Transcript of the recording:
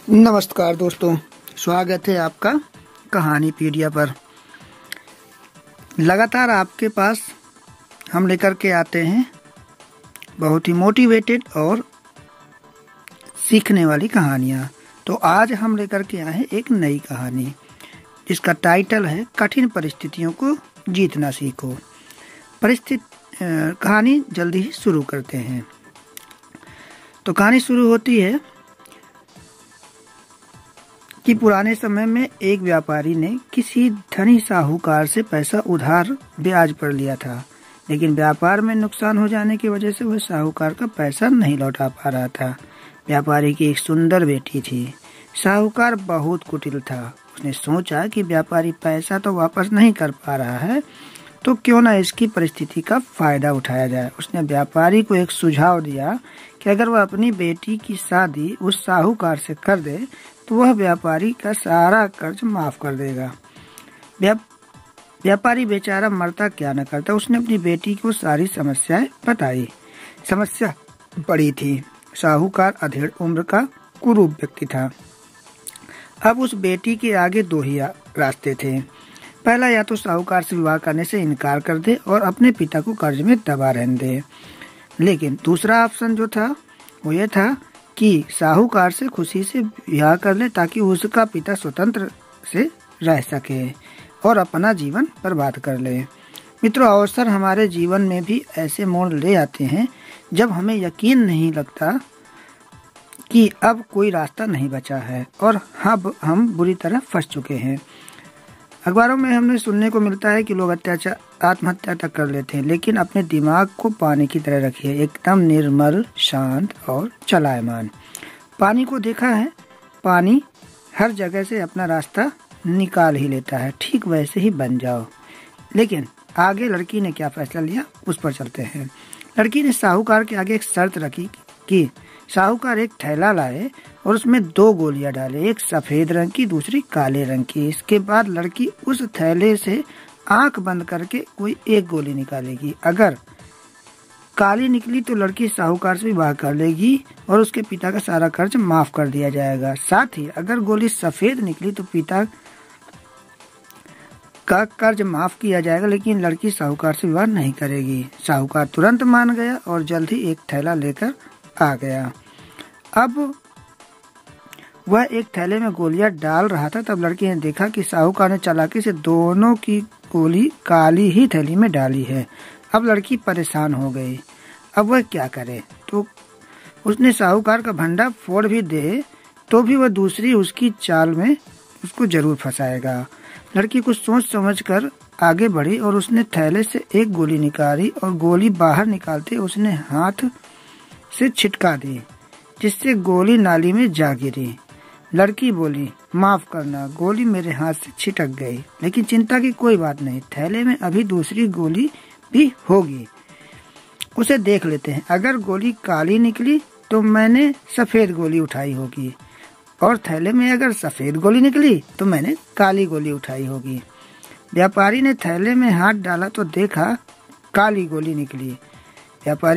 नमस्कार दोस्तों, स्वागत है आपका कहानी पीडिया पर। लगातार आपके पास हम लेकर के आते हैं बहुत ही मोटिवेटेड और सीखने वाली कहानियाँ। तो आज हम लेकर के आए हैं एक नई कहानी जिसका टाइटल है कठिन परिस्थितियों को जीतना सीखो। कहानी जल्दी ही शुरू करते हैं। तो कहानी शुरू होती है कि पुराने समय में एक व्यापारी ने किसी धनी साहूकार से पैसा उधार ब्याज पर लिया था, लेकिन व्यापार में नुकसान हो जाने की वजह से वह साहूकार का पैसा नहीं लौटा पा रहा था। व्यापारी की एक सुंदर बेटी थी। साहूकार बहुत कुटिल था। उसने सोचा कि व्यापारी पैसा तो वापस नहीं कर पा रहा है, तो क्यों ना इसकी परिस्थिति का फायदा उठाया जाए। उसने व्यापारी को एक सुझाव दिया कि अगर वह अपनी बेटी की शादी उस साहूकार से कर दे तो वह व्यापारी का सारा कर्ज माफ कर देगा। व्यापारी बेचारा मरता क्या न करता। उसने अपनी बेटी को सारी समस्याएं बताई। समस्या बड़ी थी। साहूकार अधेड़ उम्र का कुरूप व्यक्ति था। अब उस बेटी के आगे दो ही रास्ते थे। पहला, या तो साहूकार से विवाह करने से इनकार कर दे और अपने पिता को कर्ज में दबा रहने दे, लेकिन दूसरा ऑप्शन जो था वो ये था कि साहूकार से खुशी से ब्याह कर ले ताकि उसका पिता स्वतंत्र से रह सके और अपना जीवन बर्बाद कर ले। मित्रों, अवसर हमारे जीवन में भी ऐसे मोड़ ले आते हैं जब हमें यकीन नहीं लगता कि अब कोई रास्ता नहीं बचा है और अब हम बुरी तरह फंस चुके हैं। अखबारों में हमने सुनने को मिलता है कि लोग आत्महत्या तक कर लेते हैं, लेकिन अपने दिमाग को पानी की तरह रखिए, एकदम निर्मल, शांत और चलायमान। पानी को देखा है, पानी हर जगह से अपना रास्ता निकाल ही लेता है। ठीक वैसे ही बन जाओ। लेकिन आगे लड़की ने क्या फैसला लिया, उस पर चलते हैं। लड़की ने साहूकार के आगे एक शर्त रखी कि साहूकार एक थैला लाए और उसमें दो गोलियां डाले, एक सफेद रंग की, दूसरी काले रंग की। इसके बाद लड़की उस थैले से आंख बंद करके कोई एक गोली निकालेगी। अगर काली निकली तो लड़की साहूकार से विवाह कर लेगी और उसके पिता का सारा कर्ज माफ कर दिया जाएगा। साथ ही अगर गोली सफेद निकली तो पिता का कर्ज माफ किया जाएगा, लेकिन लड़की साहूकार से विवाह नहीं करेगी। साहूकार तुरंत मान गया और जल्द ही एक थैला लेकर आ गया। अब वह एक थैले में गोलियां डाल रहा था, तब लड़की ने देखा कि साहूकार ने चालाकी से दोनों की गोली काली ही थैली में डाली है। अब लड़की परेशान हो गई। अब वह क्या करे? तो उसने साहूकार का भंडा फोड़ भी दे तो भी वह दूसरी उसकी चाल में उसको जरूर फंसाएगा। लड़की कुछ सोच समझ कर आगे बढ़ी और उसने थैले से एक गोली निकाली और गोली बाहर निकालते उसने हाथ से छिटका दी, जिससे गोली नाली में जा गिरी। लड़की बोली, माफ करना, गोली मेरे हाथ से छिटक गई, लेकिन चिंता की कोई बात नहीं, थैले में अभी दूसरी गोली भी होगी, उसे देख लेते हैं। अगर गोली काली निकली तो मैंने सफेद गोली उठाई होगी और थैले में अगर सफेद गोली निकली तो मैंने काली गोली उठाई होगी। व्यापारी ने थैले में हाथ डाला तो देखा काली गोली निकली। व्यापारी